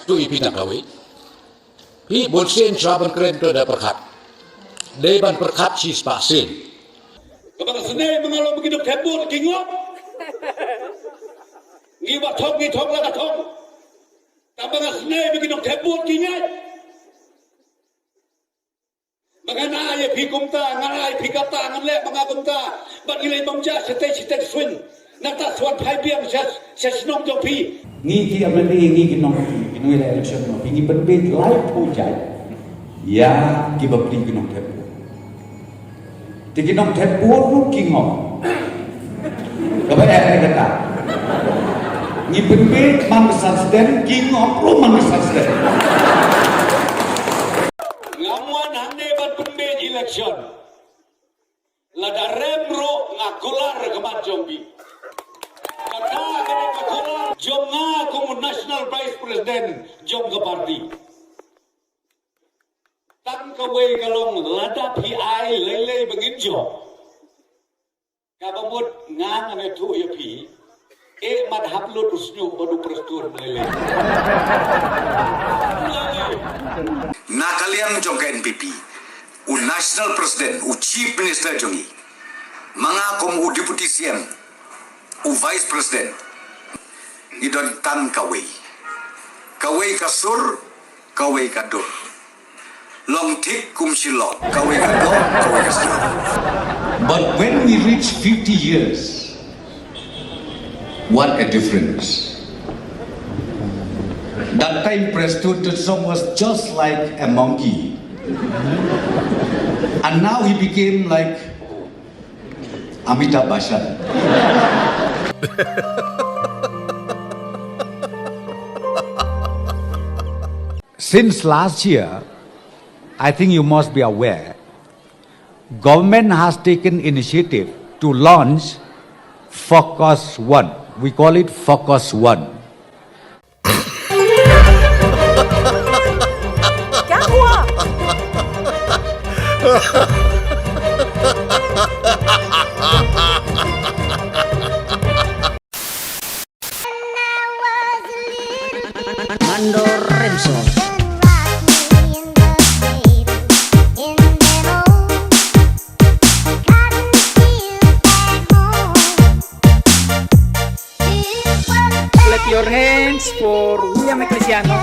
tu ipinang kawi. Pi bolsen saban keren tu ada perkat. Deban perkat si spasin. Kapag sanay mengalami begitu kabur kingop. Ngiwa thong la thong. Kapag sanay begitu kabur kingay. Magana ay pikumta, nganay pikata nganle mga kumta. Bat ilay bangja sitay swin. Nata swan pai biang sa sinong jong pi. Ngi ki amle ngi ki nong ki ngi election no ngi berbet live ho jai. Ya ki babli ki nong thep. Ti ki nong thep nu ki ngom. Ka ba ai kata. Ngi berbet man sustain ki ngom ro man sustain. Election lada remro ngakular kemat jombi kata kena ngakular jom ngaku national vice president jom ke parti tan kawai kalong lada PI lelei bengin jom kabamut ngang ane tu ya pi madhab lu tusnyu badu prestur lelei na kalian jom ke NPP u national president, u chief minister jongi, mga kom u deputy CM, u vice president, idon tan kaway kasur, kaway kadur, long tik kum silok, kaway kador, kaway kasur. But when we reach 50 years, what a difference. That time President was just like a monkey. And now he became like Amitabh Bachchan. Since last year, I think you must be aware, government has taken initiative to launch Focus One. We call it Focus One. Clap your hands for William Ecclesiano.